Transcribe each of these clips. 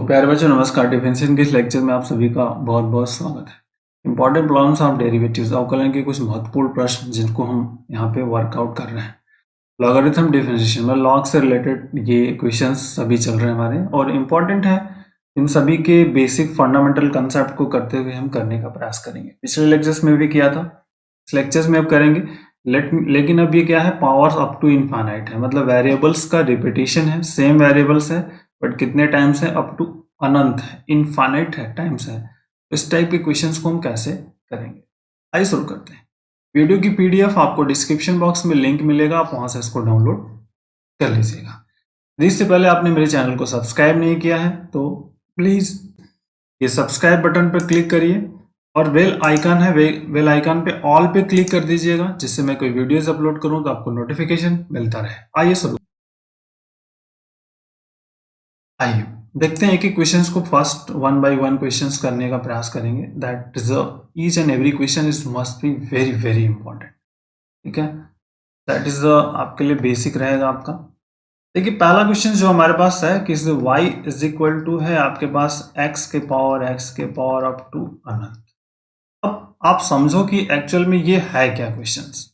प्यारे बच्चों नमस्कार। डिफरेंशिएशन के इस लेक्चर में आप सभी का बहुत बहुत स्वागत है। इंपॉर्टेंट प्रॉब्लम्स ऑफ डेरिवेटिव्स, अवकलन के कुछ महत्वपूर्ण प्रश्न जिनको हम यहाँ पे वर्कआउट कर रहे हैं। लॉगरिथम डिफरेंशिएशन में लॉग से रिलेटेड ये इक्वेशंस सभी चल रहे हैं हमारे और इम्पॉर्टेंट है। इन सभी के बेसिक फंडामेंटल कंसेप्ट को करते हुए हम करने का प्रयास करेंगे। पिछले लेक्चर्स में भी किया था, इस लेक्चर्स में अब करेंगे। लेकिन अब ये क्या है, पावर्स अप टू इनफाइनाइट है, मतलब वेरिएबल्स का रिपीटिशन है, सेम वेरिएबल्स है बट कितने टाइम्स है, अप टू अनंत है, इनफाइनाइट है टाइम्स है। इस टाइप के क्वेश्चंस को हम कैसे करेंगे, आइए शुरू करते हैं। वीडियो की पीडीएफ आपको डिस्क्रिप्शन बॉक्स में लिंक मिलेगा, आप वहां से इसको डाउनलोड कर लीजिएगा। इससे पहले आपने मेरे चैनल को सब्सक्राइब नहीं किया है तो प्लीज ये सब्सक्राइब बटन पर क्लिक करिए और बेल आइकन है, बेल आइकन पे ऑल पे क्लिक कर दीजिएगा, जिससे मैं कोई वीडियोस अपलोड करूं तो आपको नोटिफिकेशन मिलता रहे। आइए शुरू, आइए देखते हैं एक एक क्वेश्चंस को first one by one questions करने का प्रयास करेंगे। That is each and every question is must be very very important. ठीक है, दैट इज आपके लिए बेसिक रहेगा आपका। देखिए पहला क्वेश्चन जो हमारे पास है कि y इज इक्वल टू है आपके पास x के पावर अप टू अनंत। अब आप समझो कि एक्चुअल में ये है क्या क्वेश्चंस।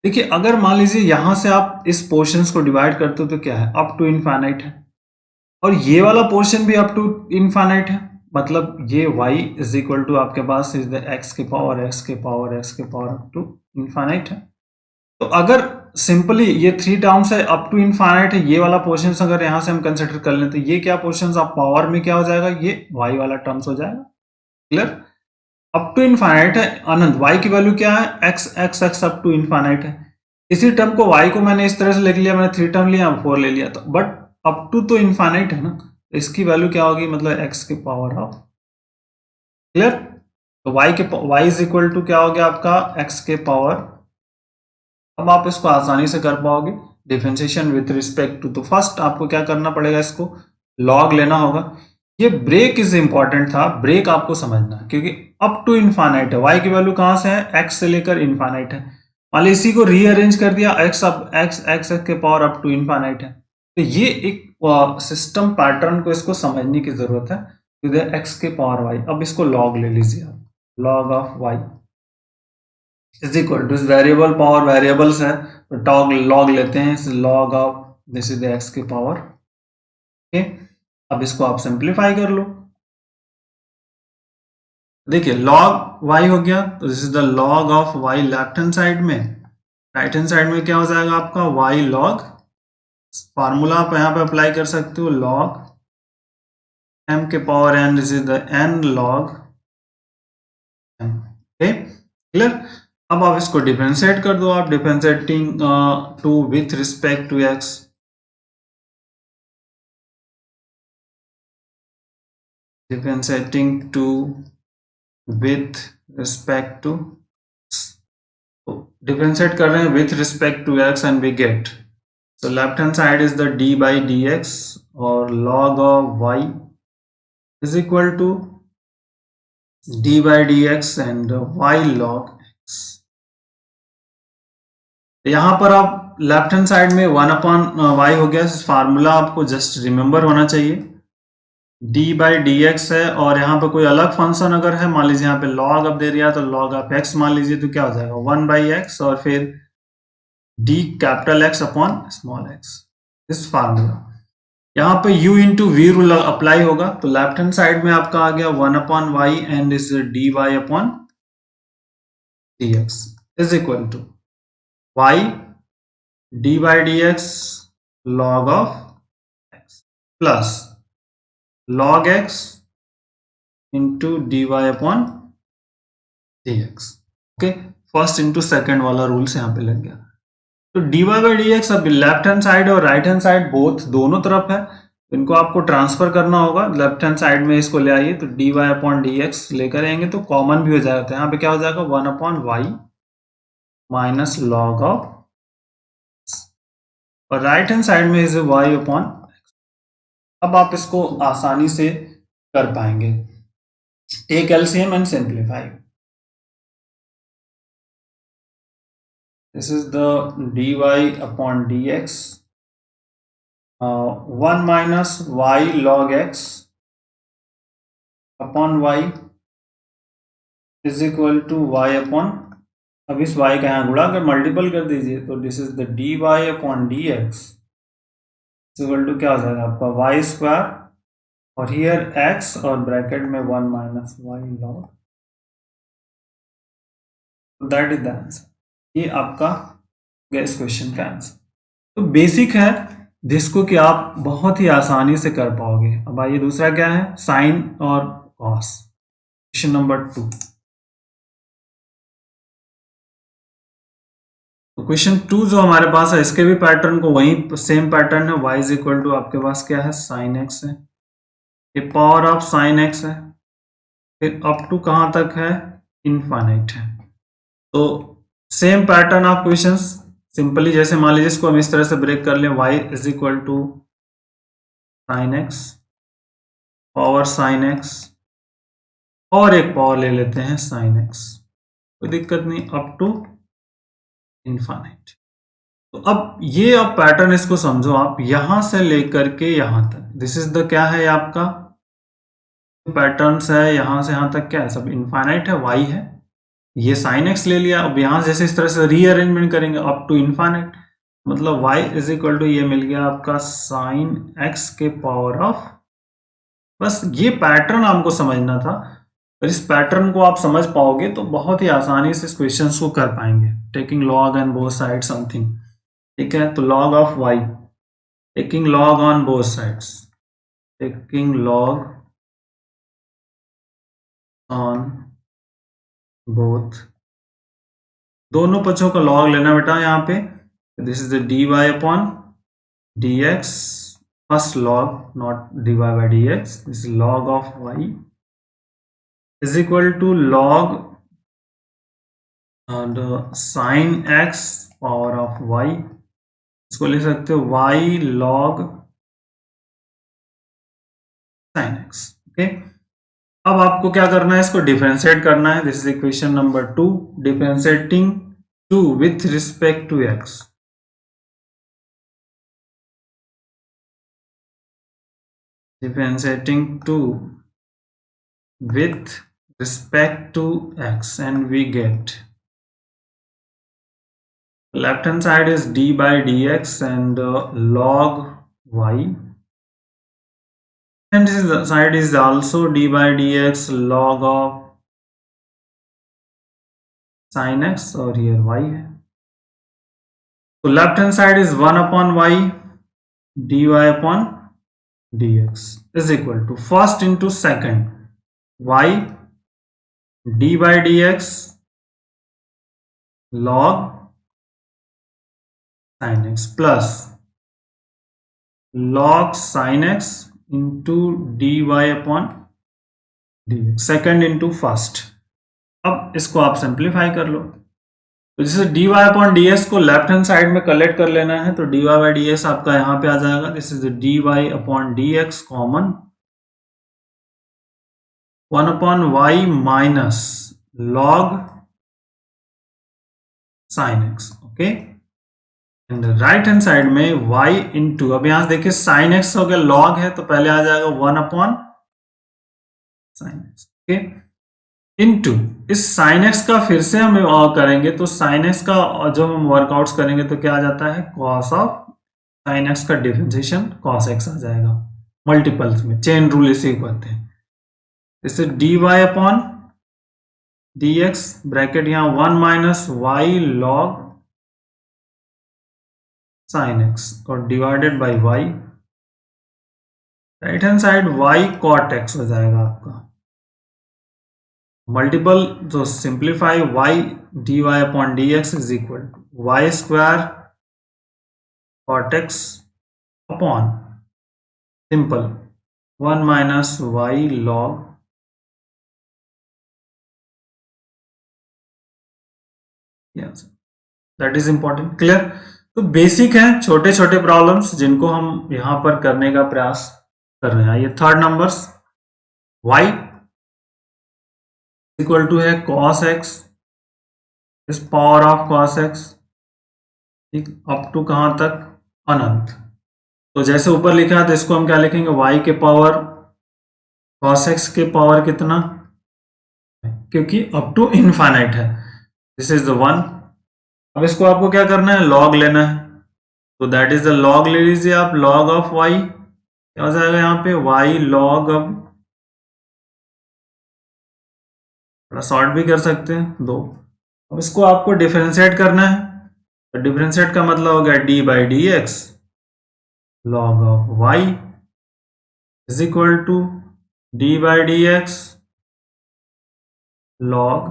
देखिए अगर मान लीजिए यहां से आप इस पोर्शंस को डिवाइड करते हो तो क्या है, अप टू इनफाइनाइट है, और ये वाला पोर्शन भी अप टू इनफाइनाइट है, मतलब ये y इज इक्वल टू आपके पास इज द x के पावर अप टू इनफाइनाइट है। तो अगर सिंपली ये थ्री टर्म्स है अप टू इनफाइनाइट है, ये वाला पोर्शन अगर यहां से हम कंसिडर कर लें तो ये क्या पोर्शन आप पावर में क्या हो जाएगा, ये y वाला टर्म्स हो जाएगा। क्लियर, अप टू इनफाइनाइट है अनंत, y की वैल्यू क्या है, x अप टू इनफाइनाइट है। इसी टर्म को y को मैंने इस तरह से लिख लिया, मैंने थ्री टर्म लिया 4 ले लिया, तो बट अप टू तो इनफाइनाइट है ना, तो इसकी वैल्यू क्या होगी, मतलब x के पावर ऑफ। क्लियर, तो y इज इक्वल टू क्या हो गया आपका x के पावर। अब आप इसको आसानी से कर पाओगे डिफरेंशिएशन विथ रिस्पेक्ट टू। तो फर्स्ट आपको क्या करना पड़ेगा, इसको लॉग लेना होगा। ये ब्रेक इज इंपॉर्टेंट था, ब्रेक आपको समझना है क्योंकि अप टू इनफाइनाइट है, y की वैल्यू कहां से है, x से लेकर इनफाइनाइट है। मान लीजिए इसी को रीअरेंज कर दिया, x के पावर अप टू इनफाइनाइट है। तो ये एक सिस्टम पैटर्न को इसको समझने की जरूरत है। x के पावर y, अब इसको लॉग ले लीजिए आप, log of y is equal to, इस वेरिएबल पावर वेरिएबल्स है तो टॉग लॉग लेते हैं, log of this is the x के पावर। ओके, अब इसको आप सिंप्लीफाई कर लो। देखिए log y हो गया, तो this is the log of y left hand side में, राइट हैंड साइड में क्या हो जाएगा आपका y log, फार्मूला आप यहां पे अप्लाई कर सकते हो, log m के power n, this is the n log m। Okay clear, अब आप इसको डिफरेंशिएट कर दो, आप differentiating to with respect to x, differentiating to with respect to, differentiate कर रहे हैं with respect to x and we get, so left hand side is the d by D X और log of y is equal to d by D x and y log x। यहां पर आप left hand side में 1 upon y हो गया, formula आपको just remember होना चाहिए, d बाई डी एक्स है और यहाँ पे कोई अलग फंक्शन अगर है, मान लीजिए यहाँ पे log अब दे दिया तो log ऑफ x मान लीजिए, तो क्या हो जाएगा 1 बाई एक्स और फिर d capital X upon small x, इस फार्मूला। यहाँ पे u into V rule apply होगा, तो लेफ्ट हैंड साइड में आपका आ गया 1 upon y and is dy upon dx is equal to y d by D X log of x plus log x into dy upon dx। Okay, first into second वाला rules यहाँ पे लग गया। तो dy बाई D एक्स अब left hand side और राइट हैंड साइड बोथ दोनों तरफ है, इनको आपको ट्रांसफर करना होगा, लेफ्ट हैंड साइड में इसको ले आइए, तो dy अपॉन डी एक्स लेकर आएंगे तो कॉमन भी हो जाएगा, तो यहाँ पे क्या हो जाएगा 1 upon y minus log of, और राइट हैंड साइड में इज y अपॉन x। अब आप इसको आसानी से कर पाएंगे, take LCM and simplify. This is the dy upon dx, 1 minus y log x upon Y is equal to Y upon, अब इस y का यहाँ गुणा कर मल्टीपल कर दीजिए, तो this is the D Y upon D X equal to क्या हो जाएगा आपका वाई स्क्वायर, और हियर x और ब्रैकेट में 1 minus Y log, that is the answer. ये आपका इस क्वेश्चन का आंसर। तो बेसिक है जिसको कि आप बहुत ही आसानी से कर पाओगे। अब आइए दूसरा क्या है, साइन और कॉस, क्वेश्चन नंबर 2। तो क्वेश्चन 2 जो हमारे पास है, इसके भी पैटर्न को वही सेम पैटर्न है, y इज इक्वल टू आपके पास क्या है साइन एक्स है, ये पावर ऑफ साइन एक्स है, फिर अप टू कहां तक है इनफाइनाइट है। तो same pattern of questions, simply जैसे मान लीजिए इसको हम इस तरह से ब्रेक कर लें, y is equal to sine X power sine X, और एक पावर ले लेते हैं साइन एक्स, कोई दिक्कत नहीं, अप टू इनफाइनाइट। तो अब ये अब पैटर्न इसको समझो आप, यहां से लेकर के यहां तक, दिस इज द क्या है आपका पैटर्न्स है, यहां से यहां तक क्या है सब इनफाइनाइट है, y है, ये साइन एक्स ले लिया। अब यहां जैसे इस तरह से रीअरेंजमेंट करेंगे अप टू इनफाइनाइट, मतलब y इज इक्वल टू ये मिल गया आपका साइन एक्स के पावर ऑफ, बस ये पैटर्न आपको समझना था। और इस पैटर्न को आप समझ पाओगे तो बहुत ही आसानी से इस क्वेश्चन को कर पाएंगे। Taking log and both side something, ठीक है, तो log of y, taking log on both sides, taking log on both, दोनों पक्षों का लॉग लेना बेटा यहाँ पे। This is the D Y upon D X, first log not D Y by D X, this is log of Y is equal to log sine X power of Y, इसको लिख सकते हो Y log sine x. Okay, अब आपको क्या करना है, इसको डिफरेंशिएट करना है। This is equation number 2, differentiating 2 with respect to X, differentiating 2 with respect to x, and we get left hand side is d by dx and log y, and this side is also d by dx log of sin x, और here y है। तो left hand side is 1 upon y dy upon dx is equal to first into second y d by dx log sin x plus log sin x into dy upon dx, second into first. अब इसको आप simplify कर लो, तो जैसे dy upon ds को left hand side में collect कर लेना है, तो dy बाई ds आपका यहां पे आ जाएगा, this is dy upon dx common 1 upon y minus log sin x, okay. And right hand side में y इंटू, अब यहां देखिए sin x हो गया, log है तो पहले आ जाएगा 1 upon sin x, okay, into इस sin x का फिर से हम करेंगे, तो sin x का जो हम वर्कआउट्स करेंगे तो क्या आ जाता है cos ऑफ sin x का डिफरेंशिएशन cos x आ जाएगा, मल्टीपल्स में चेन रूल इसे कहते हैं। इससे dy अपॉन dx ब्रैकेट यहाँ 1 minus y log sin x और divided by y, right hand side y cot x हो जाएगा आपका, मल्टीपल जो simplify y dy upon dx is equal to y square cot x upon simple 1 minus y log that is important, clear. तो basic है, छोटे छोटे problems जिनको हम यहां पर करने का प्रयास कर रहे हैं। ये third numbers y equal to है cos x इस पावर ऑफ cos x, ठीक, अप टू कहां तक अनंत। तो जैसे ऊपर लिखा है तो इसको हम क्या लिखेंगे y के पावर cos x के पावर कितना, क्योंकि अप टू इनफाइनाइट है, दिस इज द 1। अब इसको आपको क्या करना है, लॉग लेना है, तो दैट इज द लॉग ले लीजिए आप, लॉग ऑफ y क्या हो जाएगा यहाँ पे, y लॉग, अब थोड़ा शॉर्ट भी कर सकते हैं 2। अब इसको आपको डिफरेंशिएट करना है, तो डिफरेंशिएट का मतलब हो गया d by D x log of y is equal to d by D x log,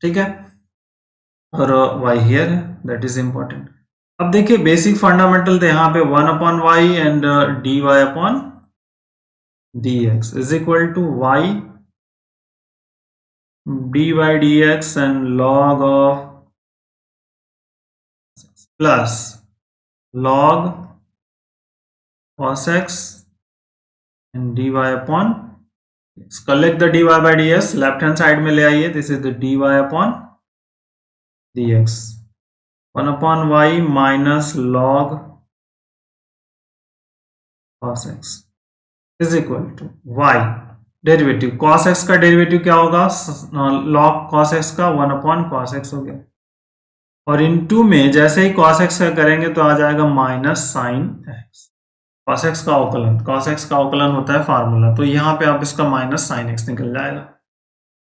ठीक है, और y हियर है, दैट इज इंपॉर्टेंट। अब देखिए बेसिक फंडामेंटल थे यहाँ पे 1 upon y and d Y upon D x is equal to y d by D x and log of plus log cos x and dy upon x. Collect the dy by ds, left hand side में ले आइए, this is the dy upon dx 1 upon y minus log cos x is equal to y derivative, cos x का derivative क्या होगा, log cos x का 1 upon cos x हो गया, और इनटू में जैसे ही cos x का करेंगे तो आ जाएगा minus sine x। cos x का अवकलन होता है फार्मूला, तो यहाँ पे आप इसका माइनस साइन x निकल जाएगा,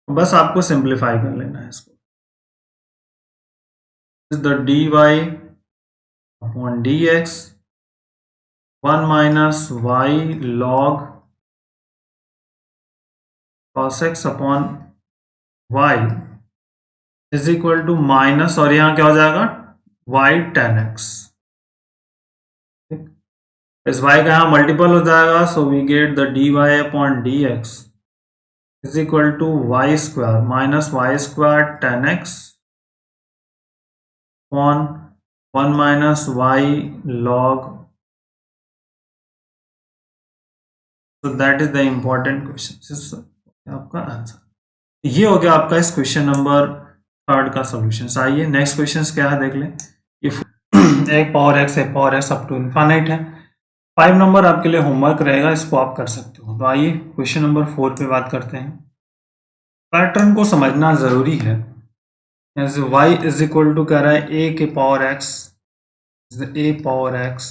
बस आपको सिंप्लीफाई कर लेना है इसको, the D Y upon D x 1 minus Y log cos x अपॉन y is equal to minus, और यहाँ क्या हो जाएगा y tan x, इस y का यहाँ मल्टीपल हो जाएगा, so we get the D Y upon D x is equal to y square minus y square tan x upon 1 minus Y log, so that is the important question, आपका answer. ये हो गया आपका इस question number 3 का solution. आइए next question क्या है देख लें। इफ एक power x up to infinite है, 5 नंबर आपके लिए होमवर्क रहेगा, इसको आप कर सकते हो। तो आइए क्वेश्चन नंबर 4 पे बात करते हैं। पैटर्न को समझना जरूरी है। y इज इक्वल टू कह रहा है a के power x, a power x,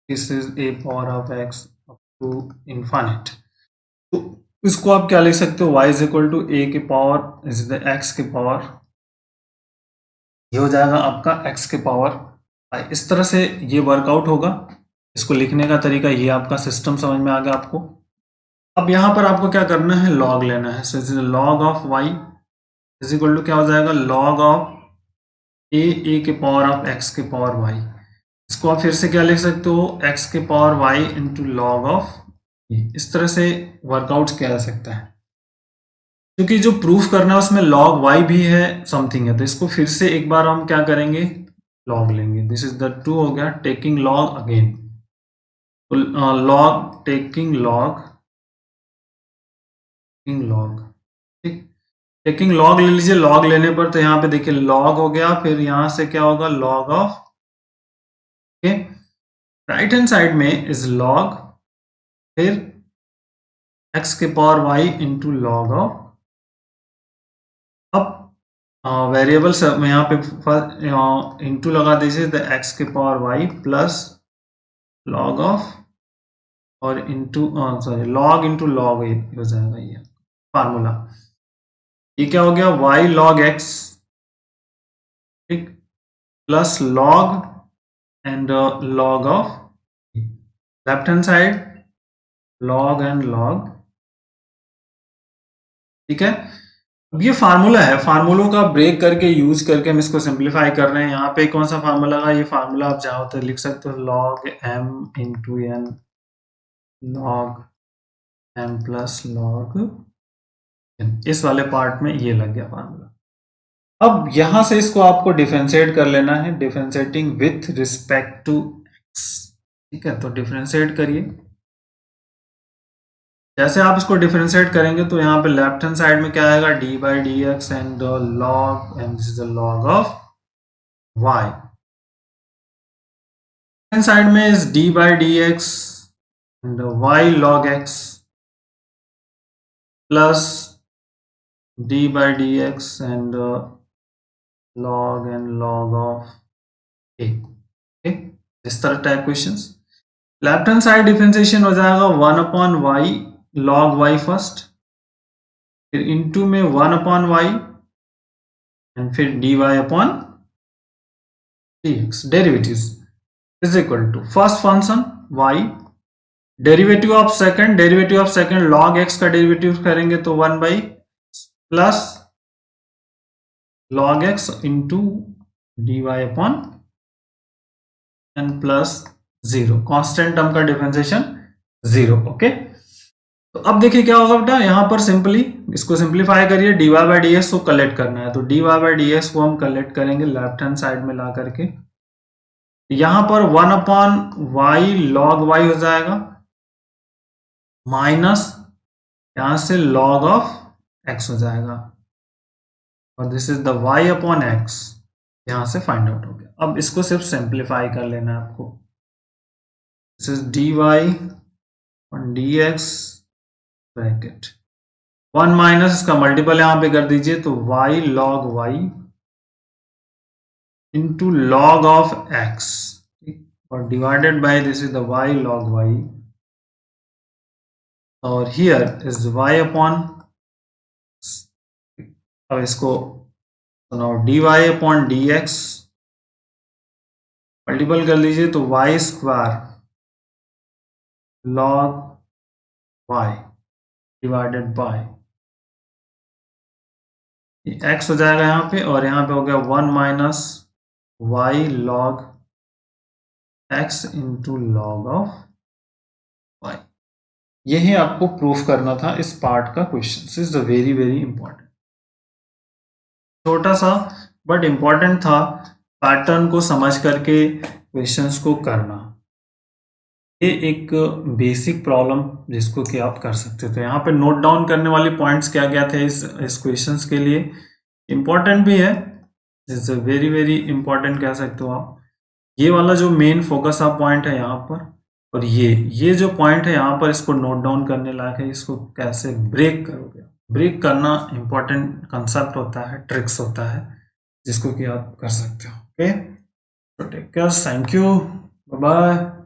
this is a power of x up to infinite. तो इसको आप क्या लिख सकते हो, y is equal to a के पावर इज द x के पावर, ये हो जाएगा आपका x के पावर। इस तरह से ये वर्कआउट होगा। इसको लिखने का तरीका, ये आपका सिस्टम समझ में आ गया आपको। अब यहाँ पर आपको क्या करना है, लॉग लेना है। So log of y is equal to क्या हो जाएगा, लॉग ऑफ a के पावर ऑफ x के पावर y। इसको आप फिर से क्या लिख सकते हो, x के power y into log of, इस तरह से वर्कआउट किया जा सकता है। क्योंकि जो प्रूफ करना है उसमें लॉग y भी है, समथिंग है, तो इसको फिर से एक बार हम क्या करेंगे, लॉग लेंगे। दिस इज द 2 हो गया, taking log again, log taking log, ठीक, टेकिंग लॉग ले लीजिए। लॉग लेने पर तो यहाँ पे देखिए लॉग हो गया, फिर यहाँ से क्या होगा, log of, okay, right hand side में इज लॉग, फिर x के power y into log of. अब वेरिएबल में यहाँ पे इंटू लगा दीजिए, द x के power y plus log of, और into sorry log into log हो जाएगा ये फार्मूला। ये क्या हो गया, y log x, ठीक, plus log and log of, left hand side log and log, ठीक है। अब ये फार्मूला है, फार्मूलों का ब्रेक करके यूज करके हम इसको सिंप्लीफाई कर रहे हैं। यहाँ पे कौन सा फार्मूला है, ये फार्मूला आप चाहो तो लिख सकते हो, log m into n log m plus log, इस वाले पार्ट में ये लग गया फार्मूला। अब यहां से इसको आपको डिफरेंशिएट कर लेना है, differentiating with respect to x, ठीक है। तो डिफरेंशिएट करिए। जैसे आप इसको डिफरेंशिएट करेंगे तो यहाँ पे लेफ्ट हैंड साइड में क्या आएगा, d by D x and log, and this is the log of y। Hand side में is d by D x and y log x plus d by dx and log and log of a. Okay, इस तरह type questions. Left hand side differentiation हो जाएगा 1 upon y log y first, फिर into में 1 upon y and फिर d Y upon D x. Derivatives is equal to first function y, derivative of second log x का derivative करेंगे तो 1 by plus log x into d Y upon n plus 0, constant term का differentiation 0। Okay, तो अब देखिए क्या होगा बेटा, यहां पर सिंपली इसको सिंप्लीफाई करिए, d Y by D x को कलेक्ट करना है, तो d Y by D x को हम कलेक्ट करेंगे लेफ्ट हैंड साइड में ला करके। यहां पर 1 अपॉन वाई लॉग वाई हो जाएगा माइनस यहां से लॉग ऑफ एक्स हो जाएगा, और this is the y upon x, यहां से फाइंड आउट हो गया। अब इसको सिर्फ सिंप्लीफाई कर लेना है आपको। This is d y on d x bracket 1 minus इसका मल्टीपल यहां पे कर दीजिए, तो y log y into log of x और divided by this is the y log y, और हियर इज y अपॉन, अब इसको now d Y upon D x multiple कर लीजिए, तो y square log y divided by x हो जाएगा यहाँ पे, और यहाँ पे हो गया 1 minus Y log x into log of y। यही आपको प्रूफ करना था इस पार्ट का question. Is very very important, छोटा सा बट इंपॉर्टेंट था पैटर्न को समझ करके क्वेश्चंस को करना। ये एक बेसिक प्रॉब्लम जिसको कि आप कर सकते थे। यहाँ पे नोट डाउन करने वाली पॉइंट्स क्या क्या थे इस क्वेश्चंस के लिए, इम्पॉर्टेंट भी है, इट्स वेरी वेरी इंपॉर्टेंट कह सकते हो आप। ये वाला जो मेन फोकस ऑफ पॉइंट है यहाँ पर, और ये जो पॉइंट है यहाँ पर, इसको नोट डाउन करने लायक है। इसको कैसे ब्रेक करोगे, ब्रेक करना इंपॉर्टेंट कंसेप्ट होता है, ट्रिक्स होता है जिसको कि आप कर सकते हो। ओके, तो take care, thank you, bye bye.